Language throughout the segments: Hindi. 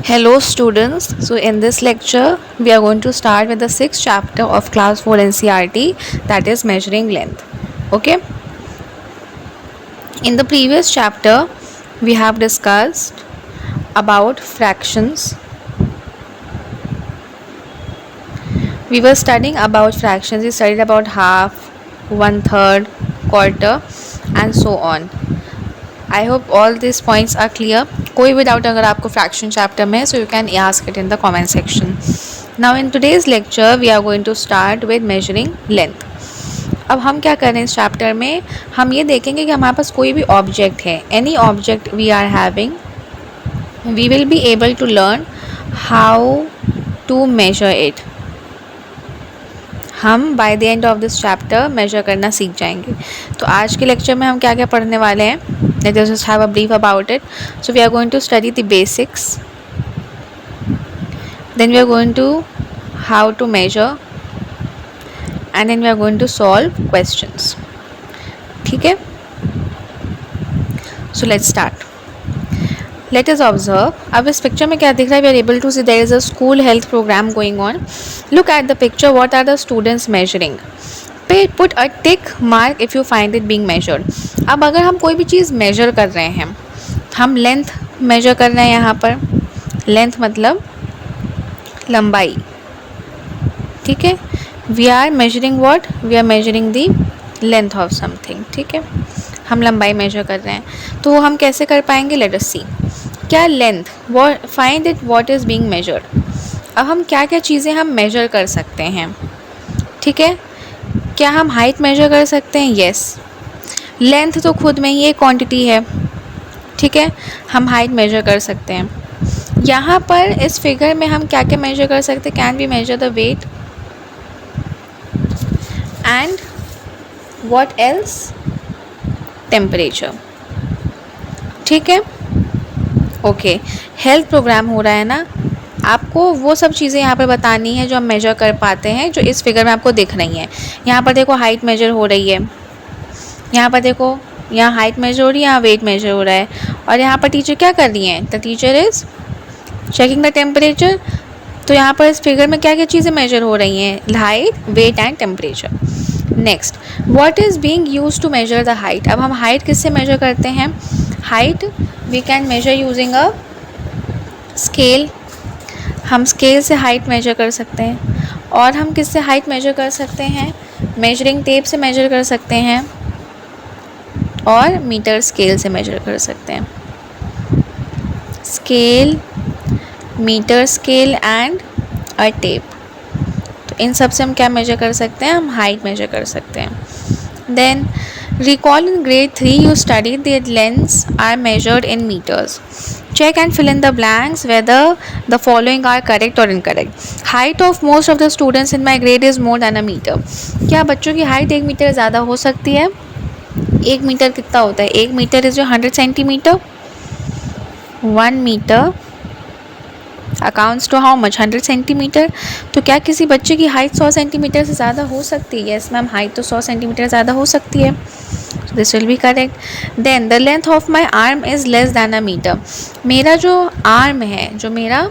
Hello students, so in this lecture we are going to start with the sixth chapter of class 4 NCERT, that is measuring length. Okay, in the previous chapter we have discussed about fractions. We were studying about fractions. We studied about half, one third, quarter and so on. I hope all this points are clear. कोई भी डाउट अगर आपको फ्रैक्शन चैप्टर में, so you can ask it in the comment section. Now in today's lecture we are going to start with measuring length. अब हम क्या कर रहे हैं इस चैप्टर में, हम ये देखेंगे कि हमारे पास कोई भी ऑब्जेक्ट है, any object we are having, we will be able to learn how to measure it. हम by the end of this chapter measure करना सीख जाएंगे. तो आज के लेक्चर में हम क्या क्या पढ़ने वाले हैं, let us just have a brief about it. So we are going to study the basics, then we are going to how to measure, and then we are going to solve questions. ठीक है, so let's start. Let us observe. अब इस पिक्चर में क्या दिख रहा है, we are able to see there is a school health program going on. Look at the picture. What are the students measuring? Put a tick mark if you find it being measured. अब अगर हम कोई भी चीज़ मेजर कर रहे हैं, हम लेंथ मेजर कर रहे हैं. यहाँ पर लेंथ मतलब लंबाई. ठीक है, we are measuring what, we are measuring the length of something. ठीक है, हम लंबाई मेजर कर रहे हैं. तो हम कैसे कर पाएंगे, लेट अस सी. क्या length, what, find it what is being measured. अब हम क्या क्या चीज़ें हम मेजर कर सकते हैं. ठीक है, क्या हम हाइट मेजर कर सकते हैं, येस. लेंथ तो खुद में ही एक क्वांटिटी है. ठीक है, हम हाइट मेजर कर सकते हैं. यहाँ पर इस फिगर में हम क्या क्या मेजर कर सकते हैं, can we measure the weight and what else, temperature. ठीक है, ओके. हेल्थ प्रोग्राम हो रहा है ना, आपको वो सब चीज़ें यहाँ पर बतानी है जो हम मेजर कर पाते हैं, जो इस फिगर में आपको दिख रही हैं. यहाँ पर देखो हाइट मेजर हो रही है, यहाँ पर देखो, यहाँ हाइट मेजर हो रही है, यहाँ वेट मेजर हो रहा है. और यहाँ पर टीचर क्या कर रही हैं, the teacher is checking the temperature. तो यहाँ पर इस फिगर में क्या क्या चीज़ें मेजर हो रही हैं, height, weight and temperature. Next, what is being use to measure the height. अब हम हाइट किससे मेजर करते हैं, height we can measure using a scale. हम स्केल से हाइट मेजर कर सकते हैं. और हम किससे हाइट मेजर कर सकते हैं, मेजरिंग टेप से मेजर कर सकते हैं, और मीटर स्केल से मेजर कर सकते हैं. Scale, metre scale and a tape. तो इन सब से हम क्या मेजर कर सकते हैं, हम हाइट मेजर कर सकते हैं. Then recall in grade 3 you studied that lengths are measured in meters. Check and fill in the blanks whether the following are correct or incorrect. Height of most of the students in my grade is more than a meter. क्या बच्चों की हाइट 1 मीटर ज़्यादा हो सकती है. 1 मीटर कितना होता है, 1 मीटर इज जो 100 centimetre. 1 metre accounts to how much, 100 centimetre. तो क्या किसी बच्चे की हाइट 100 सेंटीमीटर से ज़्यादा हो सकती है, यस मैम, हाइट तो 100 सेंटीमीटर ज़्यादा हो सकती है. This will be correct. Then the length of my arm is less than a metre. मेरा जो आर्म है, जो मेरा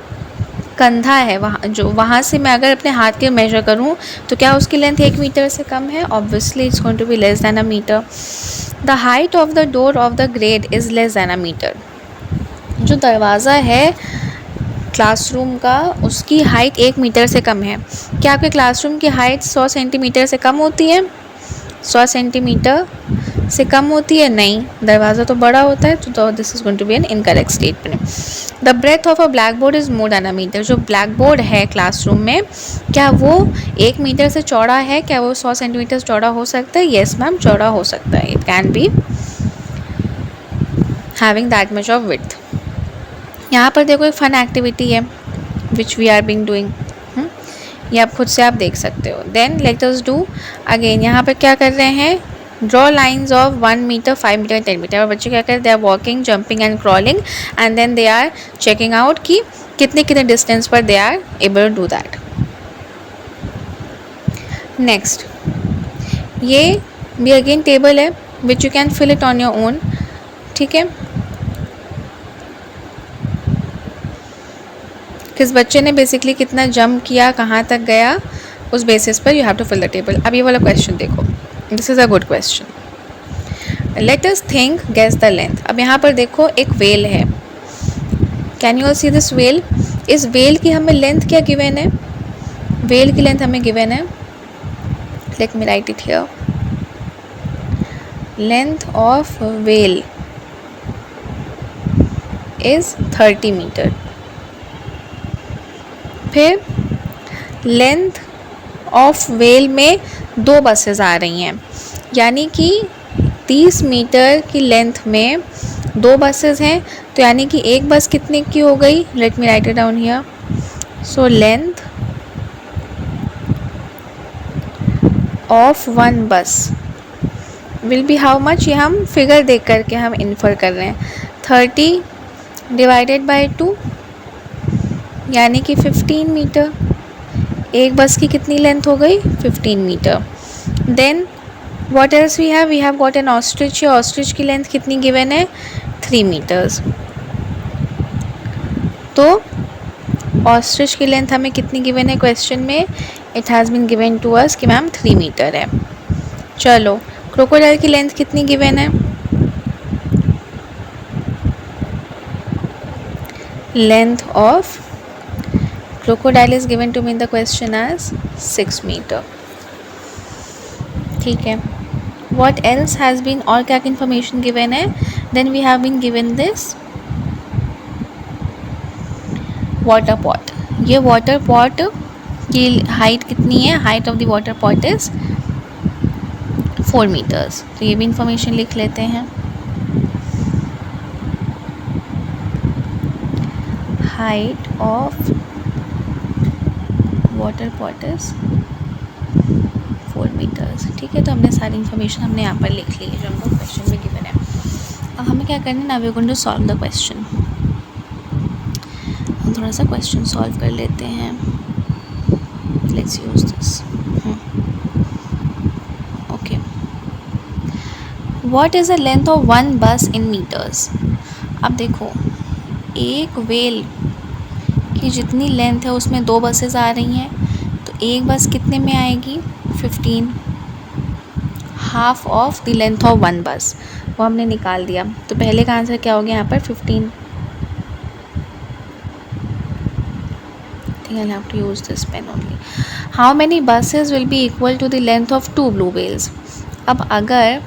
कंधा है, वहाँ से मैं अगर अपने हाथ के मेजर करूँ तो क्या उसकी लेंथ 1 मीटर से कम है, obviously it's going to be less than a metre. The height of the door of the grade is less than a metre. जो दरवाज़ा है क्लासरूम का, उसकी हाइट 1 मीटर से कम है. क्या आपके क्लासरूम की हाइट 100 सेंटीमीटर से कम होती है, 100 सेंटीमीटर से कम होती है, नहीं, दरवाज़ा तो बड़ा होता है. तो this is going to be an incorrect statement. The breadth of a blackboard is more than a metre. जो ब्लैक बोर्ड है क्लासरूम में, क्या वो 1 मीटर से चौड़ा है, क्या वो 100 सेंटीमीटर चौड़ा हो सकता है, येस मैम, चौड़ा हो सकता है. It can be having that much of width. यहाँ पर देखो एक फ़न एक्टिविटी है which we are being doing, ये आप खुद से आप देख सकते हो. Then let us do again. यहाँ पर क्या कर रहे हैं, draw lines of 1 metre, 5 metre, 10 metre. और बच्चे क्या करें, they are walking, jumping and crawling, and then they are checking out कि कितने कितने डिस्टेंस पर they are able to do that. Next, ये अगेन टेबल है which you can fill it on your own. ठीक है, किस बच्चे ने बेसिकली कितना जंप किया, कहाँ तक गया, उस बेसिस पर you have to fill the table. अब ये वाला क्वेश्चन देखो, this is a good question. Let us think guess the length. अब यहाँ पर देखो एक वेल है. Can you all see this well? इस वेल की हमें लेंथ क्या गिवन है? वेल की लेंथ हमें गिवन है, let me write it here. Length of well is 30 metre. फिर लेंथ ऑफ वेल में 2 बसेस आ रही हैं, यानी कि 30 मीटर की लेंथ में 2 बसेस हैं, तो यानी कि एक बस कितने की हो गई? Late me write it down here. So length of 1 बस विल बी हाउ मच? ये हम फिगर देख करके हम इन्फर कर रहे हैं. 30 डिवाइडेड बाय 2 यानी कि 15 मीटर. एक बस की कितनी लेंथ हो गई? 15 metre. Then what else we have got an ostrich. Ostrich की लेंथ कितनी गिवन है? 3 मीटर्स. तो ऑस्ट्रिच की लेंथ हमें कितनी गिवन है क्वेश्चन में? It has been given to us कि मैम 3 मीटर है. चलो, क्रोकोडाइल की लेंथ कितनी गिवन है? Length of crocodile is given to me in the question as 6 metre. ठीक है. What else has been, और क्या इन्फॉर्मेशन गिवन है? Then we have been given this water pot. ये वाटर पॉट की हाइट कितनी है? Height of the water pot is 4 metres. तो ये भी इंफॉर्मेशन लिख लेते हैं. Height of water pot is 4 metres. ठीक है. तो हमने सारी इन्फॉर्मेशन हमने यहाँ पर लिख ली है जो हमको क्वेश्चन में गिवन है. अब हमें क्या करना है? Now we are going to solve the question. हम थोड़ा सा क्वेश्चन सॉल्व कर लेते हैं. Let's use this. Okay. What is the length of 1 bus in metres? अब देखो, एक वेल की जितनी लेंथ है उसमें 2 बसेस आ रही हैं, तो एक बस कितने में आएगी? 15. Half of the length of 1 बस, वो हमने निकाल दिया. तो पहले का आंसर क्या हो गया यहाँ पर? 15. I have to use this pen only. How many buses will be equal to the length of 2 blue whales? अब अगर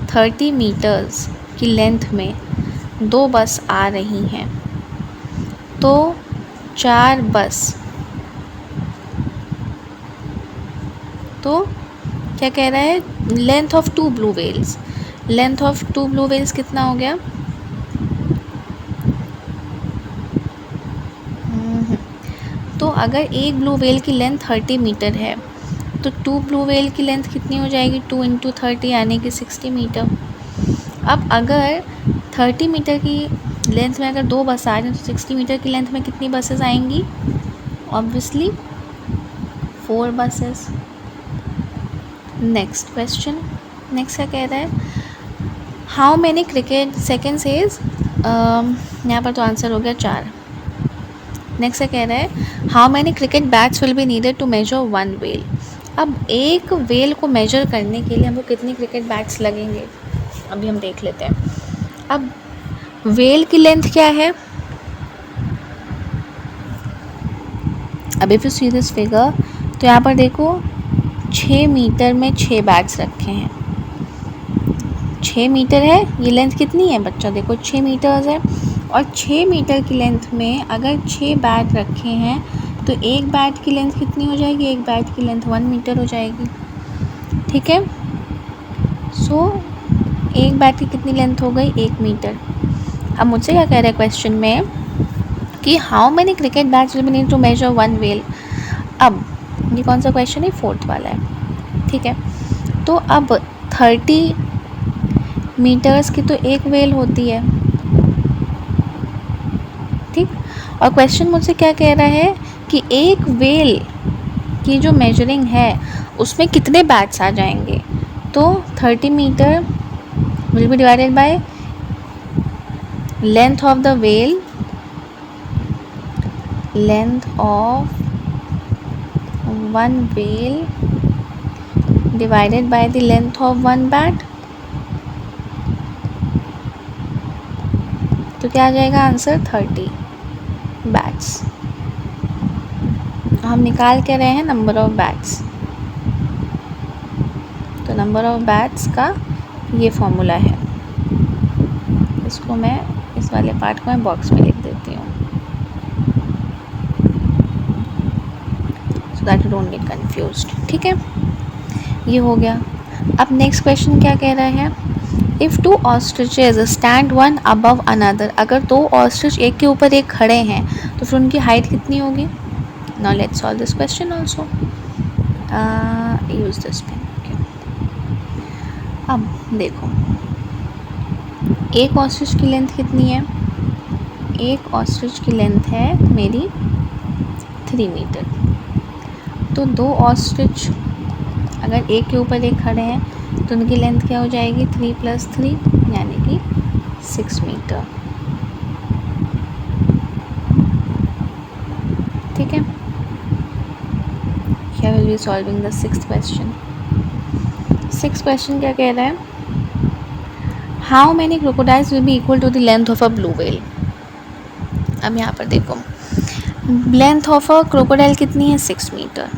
30 मीटर्स की लेंथ में 2 बस आ रही हैं, तो 4 बस, तो क्या कह रहा है? Length of 2 blue Wales. Length of 2 blue Wales कितना हो गया? तो अगर एक ब्लू वेल की लेंथ 30 मीटर है, तो 2 ब्लू वेल की लेंथ कितनी हो जाएगी? 2 इंटू 30 यानी कि 60 मीटर. अब अगर 30 मीटर की लेंथ में अगर 2 बस आ रही हैं, तो 60 मीटर की लेंथ में कितनी बसेस आएंगी? Obviously 4 buses. Next question. Next क्या कह रहा है? How many cricket second says, यहाँ पर तो आंसर हो गया 4. नेक्स्ट क्या कह रहा है? How many cricket bats will be needed to measure 1 whale? अब एक वेल को मेजर करने के लिए हमको कितने क्रिकेट बैट्स लगेंगे? अभी हम देख लेते हैं. अब वेल की लेंथ क्या है? अब if you see this figure, तो यहाँ पर देखो 6 मीटर में 6 बैट्स रखे हैं. 6 मीटर है, ये लेंथ कितनी है बच्चा? देखो 6 मीटर्स है, और 6 मीटर की लेंथ में अगर 6 बैट रखे हैं, तो एक बैट की लेंथ कितनी हो जाएगी? एक बैट की लेंथ 1 मीटर हो जाएगी. ठीक है. सो एक बैट की कितनी लेंथ हो गई? 1 मीटर. अब मुझसे क्या कह रहा है क्वेश्चन में कि how many cricket bats will be need to measure 1 whale? अब ये कौन सा क्वेश्चन है? 4th वाला है. ठीक है. तो अब 30 मीटर्स की तो एक वेल होती है. ठीक. और क्वेश्चन मुझसे क्या कह रहा है कि एक वेल की जो मेजरिंग है उसमें कितने बैट्स आ जाएंगे? तो 30 metre will be divided by length of the whale length of one whale divided by the length of one bat, तो क्या आ जाएगा आंसर 30 बैट्स। हम निकाल के रहे हैं नंबर ऑफ बैट्स, तो नंबर ऑफ बैट्स का ये फॉर्मूला है। इसको मैं इस वाले पार्ट को मैं बॉक्स में लिख देती हूँ so that you don't get confused. ठीक है, ये हो गया। अब नेक्स्ट क्वेश्चन क्या कह रहा है, if two ostriches stand one above another, अगर दो ऑस्ट्रिच एक के ऊपर एक खड़े हैं तो फिर उनकी हाइट कितनी होगी। Now let's solve this question also, use this pen. अब देखो, एक ऑस्ट्रिच की लेंथ कितनी है, एक ऑस्ट्रिच की लेंथ है मेरी 3 मीटर। तो दो ऑस्ट्रिच अगर एक के ऊपर एक खड़े हैं तो उनकी लेंथ क्या हो जाएगी, 3 + 3 यानी कि 6 मीटर। ठीक है, here will be solving the sixth question। Sixth question क्या कह रहा है, how many crocodiles will be equal to the length of a blue whale. अब यहाँ पर देखो, लेंथ ऑफ अ क्रोकोडाइल कितनी है, 6 metre.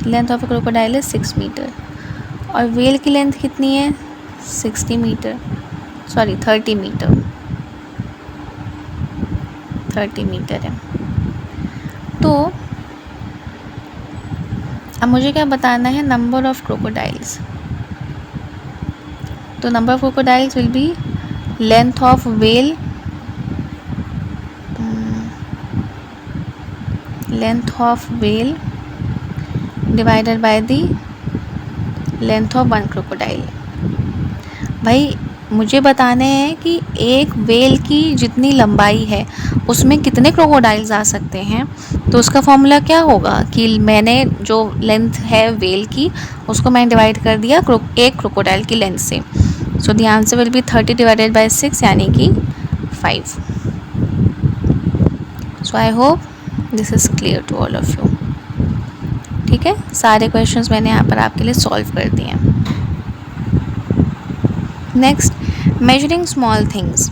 Length of a crocodile है 6 मीटर, और व्हेल की लेंथ कितनी है, 30 मीटर। 30 मीटर है। तो अब मुझे क्या बताना है, नंबर ऑफ क्रोकोडाइल्स। तो number of crocodiles will B length of whale divided by the length of one crocodile. भाई मुझे बताने हैं कि एक व्हेल की जितनी लंबाई है उसमें कितने क्रोकोडाइल्स आ सकते हैं। तो उसका फॉर्मूला क्या होगा कि मैंने जो लेंथ है व्हेल की उसको मैंने डिवाइड कर दिया एक क्रोकोडाइल की लेंथ से। So the answer will be 30 divided by 6 यानी कि 5। So I hope this is clear to all of you. ठीक है, सारे क्वेश्चंस मैंने यहाँ पर आपके लिए सॉल्व कर दिए हैं। Next, measuring small things.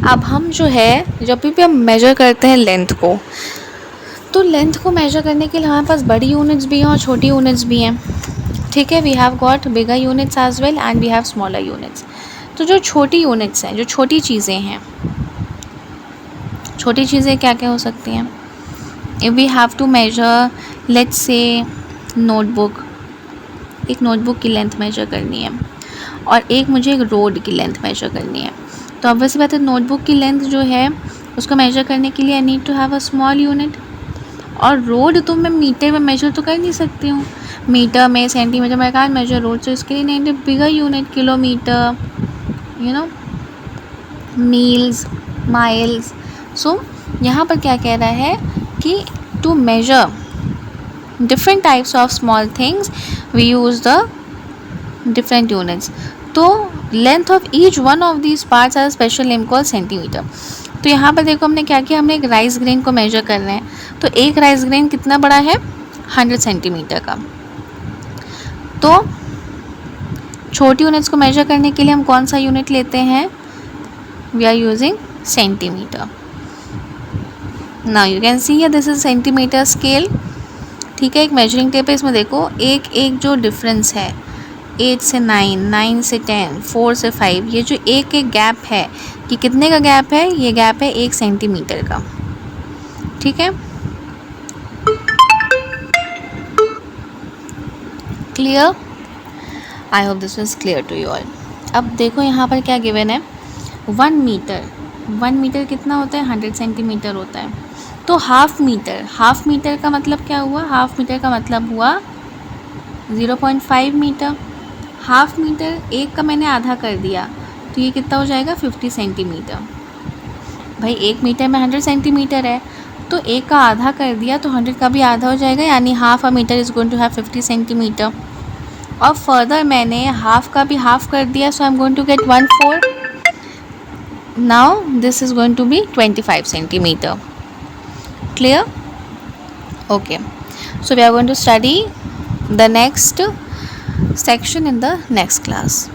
अब हम जो है जब भी हम मेजर करते हैं लेंथ को, तो लेंथ को मेजर करने के लिए हमारे पास बड़ी यूनिट्स भी हैं और छोटी यूनिट्स भी हैं। ठीक है, we have got bigger units as well and we have smaller units. तो जो छोटी यूनिट्स हैं, जो छोटी चीज़ें हैं, छोटी चीज़ें क्या क्या हो सकती हैं। If we have to measure let's say notebook, एक नोटबुक की लेंथ मेजर करनी है और एक मुझे एक रोड की लेंथ मेजर करनी है। तो ऑब्वियसली बात है, नोटबुक की लेंथ जो है उसको मेजर करने के लिए I need to have a small unit, और रोड तो मैं मीटर में मेजर तो कर नहीं सकती हूँ, मीटर में सेंटीमीटर में कांट मेजर रोड। तो इसके लिए need bigger unit, kilometer, you know, miles, miles. So यहाँ पर क्या कह रहा है कि to measure different types of small things we use the different units। तो length of each one of these parts has a special name called centimeter। तो यहाँ पर देखो हमने क्या किया, हमने एक राइस ग्रेन को मेजर कर रहे हैं। तो एक राइस ग्रेन कितना बड़ा है, 100 सेंटीमीटर का। तो छोटी यूनिट्स को मेजर करने के लिए हम कौन सा यूनिट लेते हैं, we are using centimetre. Now you can see here this is centimetre scale. ठीक है, एक मेजरिंग टेप है, इसमें देखो एक एक जो डिफरेंस है 8 से 9, 9 से 10, 4 से 5, ये जो एक एक गैप है कि कितने का गैप है, ये गैप है 1 सेंटीमीटर का। ठीक है, clear, I hope this is clear to you all. अब देखो यहाँ पर क्या गिवन है, 1 मीटर कितना होता है, 100 सेंटीमीटर होता है। तो हाफ मीटर का मतलब क्या हुआ, हाफ मीटर का मतलब हुआ 0.5 मीटर। हाफ मीटर एक का मैंने आधा कर दिया तो ये कितना हो जाएगा, 50 सेंटीमीटर। भाई 1 मीटर में 100 सेंटीमीटर है, तो एक का आधा कर दिया तो 100 का भी आधा हो जाएगा, यानी half a meter is going to have 50 centimeter. और फर्दर मैंने हाफ का भी हाफ कर दिया, so I am going to get 1/4। Now this is going to be 25 centimeter. Clear? Okay. So we are going to study the next section in the next class.